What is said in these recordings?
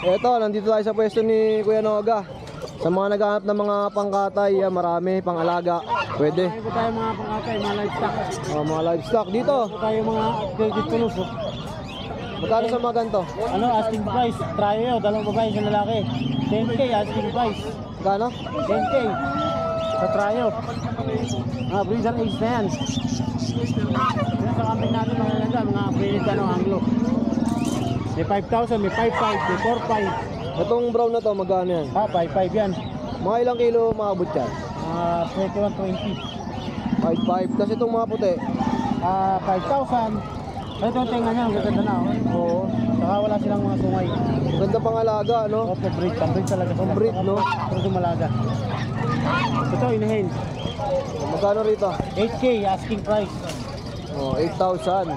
Eto, nandito tayo sa pwesto ni Kuya Noga. Sa mga naghahanap ng mga pangkatay, marami, pang-alaga. Pwede. Tayo tayo mga pangkatay, mga livestock. Mga livestock dito. Tayo mga credit tulos. Magkano sa mga ganito? Ano, asking price, tryo, dalawang babae, isang lalaki. 10K asking price. Magkano? 10K sa tryo. Breeder age na yan. Yan sa kambing natin, mga ganda, mga breeded Anglo. May 5,000, may 5,500, may 4,500. Itong brown na to, magkano yan? 5,500 yan. Mga ilang kilo maabot yan? 21-20. 5.5. Kasi itong mga puti, 5,000. Ito yung tinga niya, ang gaganda na. Oo. Saka wala silang mga sungay. ganda pang alaga, no? Opo, breed. Pang-breed talaga. Pang-breed, no? Pero dumalaga. Ito, inhale. Magkano rito? 8K, asking price. 8,000.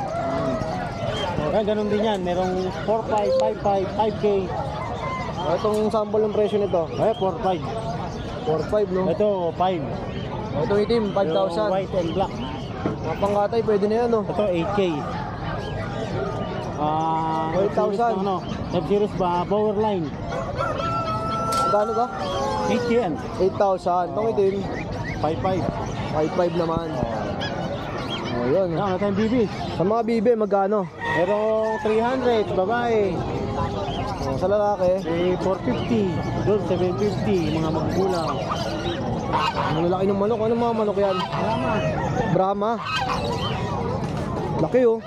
Okay, ganun din yan. Merong 4,500, 5,500, 5K. Itong sample ng presyo nito? Ay, 4,500. 4.5, no? Ito, 5. Itong itim, Yung 5,000. white and black. Mga pangkatay, pwede na yan, no? Ito, 8K. 8,000. Ano, F-Series ba, power line. Magkano to? 8K yan. 8,000. Itong itim, 5,500. 5.5 naman. Yun. Yan, wala tayong bibi. Sa mga bibe, magkano? Merong 300, babae. Sa lalaki, 450, doon 750, mga magkulang. ang lalaki ng manok. Ano mga manok yan? Salamat. Brahma. Laki, oh.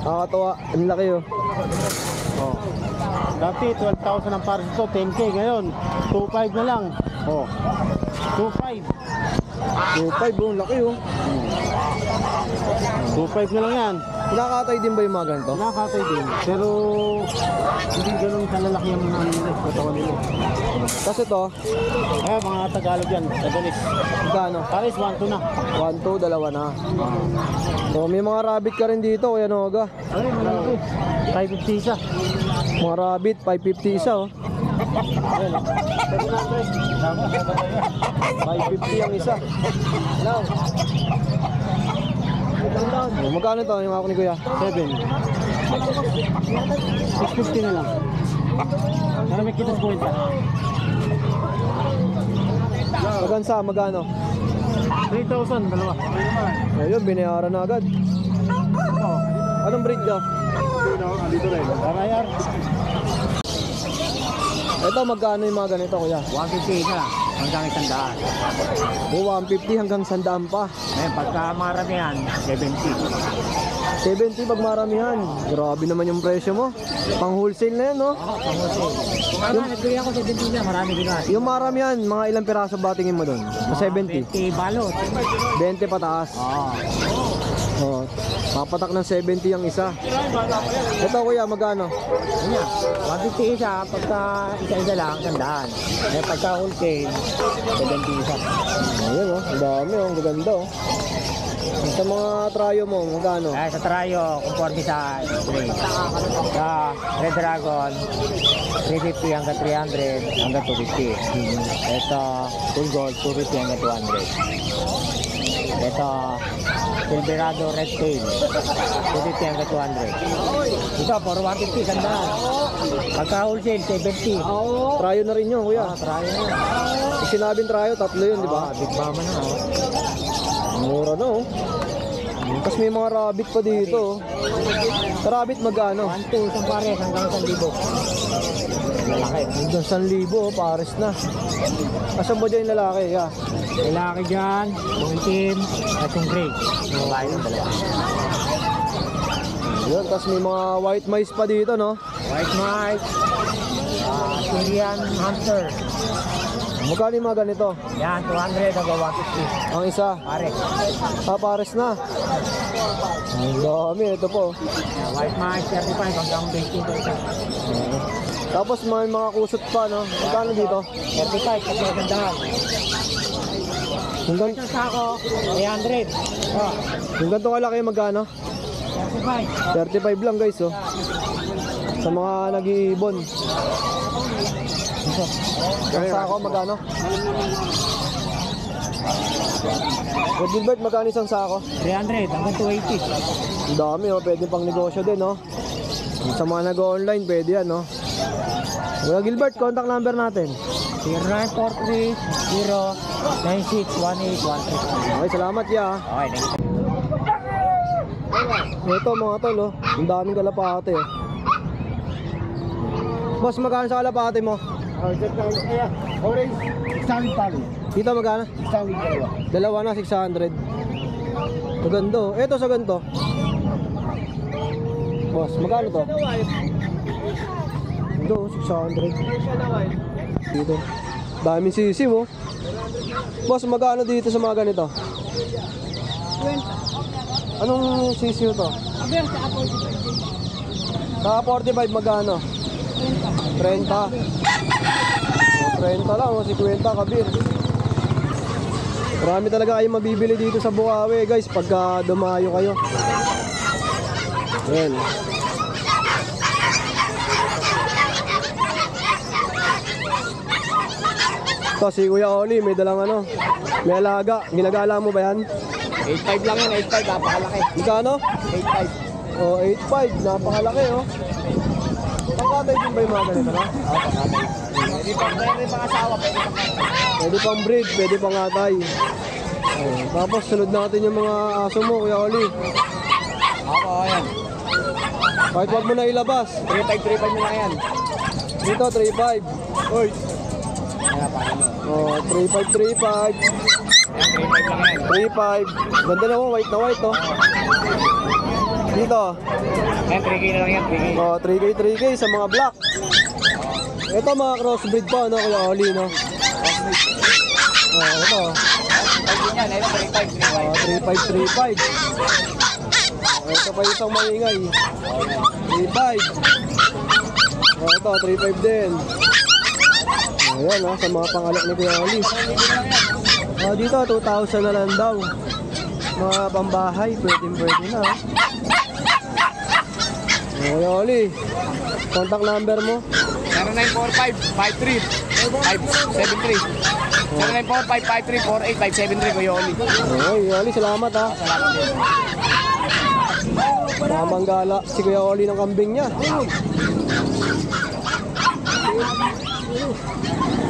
Nakakatawa. Ang laki, oh. Dati 12,000 ang pares ito, 10K ngayon. 2,500 na lang. 2,500. 2.5, oh. Laki, oh. 2,500 na lang yan. Kinakatay din ba yung mga ganito? Nakakatay din. Pero hindi ganun kalalaki ang mga nila. Katawan nila. Kasi to, Kaya mga Tagalog yan, Tagalog. magkano? Pares 1,2 na. 1, 2, dalawa na. So, may mga rabbit ka rin dito, Kuya Noga. Ay, malaki. 550 isa. Mga rabbit, 550 isa, oh. Ayun, oh. 550 ang isa. Hello. Magkano to yung ako ni Kuya? 7. 650 na lang. Para may kita sa kwenta. Magansa, magkano? 3,000, dalawa. Ayun, binayaran na agad. Anong breed ka? Dito rin. Barayar. Ito, magkano yung mga ganito, Kuya? 150 isa. Hanggang 100. 150 hanggang 100 pa. Ngayon, pagka maramihan, 70. 70 pag maramihan. Grabe naman yung presyo mo. Pang wholesale na yan, no? Kung ano, nagbigay ako 70 na, marami ginawa. Yung maramihan, mga ilang piraso ba tingin mo doon? Sa 70? 20 balot. 20 pataas. Oh, papatak ng 70 ang isa. Ito, Kuya, magkano? Ano 150 isa, pagka isa-isa lang, 100. Ngayon, pagka wholesale, 70 isa. Ayun, oh. Ang dami, oh. Ang gaganda, oh. Sa mga tryo mo, magkano? Sa Trayo, conforme sa spray. Sa Red Dragon, 350 hanggang 300 hanggang 250. Ito, Full Gold, 250 hanggang 200. Ito, Silverado Red Tail, 250 hanggang 200. Ito, for 150, sandaan. Pagka wholesale, 70. Tryo na rin yun, Kuya. Trayo na. Pag sinabing tryo, tatlo yun, di ba? Big Mama na. Mura na, oh. Tapos may mga rabbit pa dito, oh. Sa rabbit, magkano? 1,200, isang pares hanggang 1,000. Lalaki. Hanggang 1,000, oh. Pares na. Asan ba dyan yung lalaki? Yeah. Lalaki dyan, yung itim, at yung gray. Babae ng dalawa. Yun, tapos may mga white mice pa dito, no? White mice, Syrian Hunter. Magkano yung mga ganito? Yan, 200 hanggang 150. Ang isa. Pare. Pares na. Ang dami, ito po. White mice, 35 hanggang 20. Tapos may mga kusot pa, no? Magkano dito? 35, kasi gandahan. Hanggang, Isang sako, 300. Oh, yung ganito kalaki, magkano? 35. 35 lang, guys, oh. Sa mga nag-iibon. Ang sako, magkano? Red Gilbert, magkano isang sako? 300 hanggang 280. Ang dami oh, pwede pang negosyo din oh. Sa mga nag-online, pwede yan oh. Kuya Gilbert, contact number natin. 0943-096-1813. Okay, salamat ya. Okay, thank you. Ito mga tol oh, ang daming kalapate oh. Boss, magkano sa kalapate mo? Orange, isang palo. Dito magkano? Isang dalawa. Dalawa na, 600. Maganda oh. Ito sa ganito. Boss, magkano to? Ito, 600. Dito. Daming sisiw oh. Boss, magkano dito sa mga ganito? 20. Anong sisiw to? Saka 45 magkano? 30. 30 lang oh, 50 kabir. Marami talaga kayong mabibili dito sa Bukawi guys pagka dumayo kayo. Ayan. Ito si Kuya Oli, may dalang ano, may alaga. Ginagala mo ba yan? 8.5 lang yan, 8.5, napakalaki. Magkano? 8.5. Oh, 8.5, napakalaki oh. Pangkatay din ba yung mga ganito no? Oo, pangkatay. Pwede pang asawa, pwede pang Pwede pang breed, pwede pang atay. Oh, tapos sunod natin yung mga aso mo, Kuya Oli. Ako, ayan. Kahit wag mo na ilabas. 3.5 mo lang yan. Dito, 3.5. Oy. Ayan, paano? Oh, 3.5, 3.5. Ayan, 3.5 lang yan. 3.5. Ganda na mo, white na white oh. Dito. Ayan, 3K na lang yan, 3K. Oh, 3K, 3K sa mga black. Ito mga crossbreed pa, no, Kuya Oli, no? Oh, ito. Ayun yan, ito 3.5, 3.5. Oh, 3.5, 3.5. Oh, ito pa isang maingay. 3.5. Oh, ito, 3.5 din. Ayan, ha, sa mga pangalak ni Kuya Oli. Oh, dito, 2,000 na lang daw. Mga pambahay, pwede na, ha. Oh, Kuya Oli, contact number mo. 0945-53-573. 0945-53-48573, Kuya Oli. Okay, Kuya Oli, salamat ha. Salamat din. Mabanggala si Kuya Oli ng kambing niya.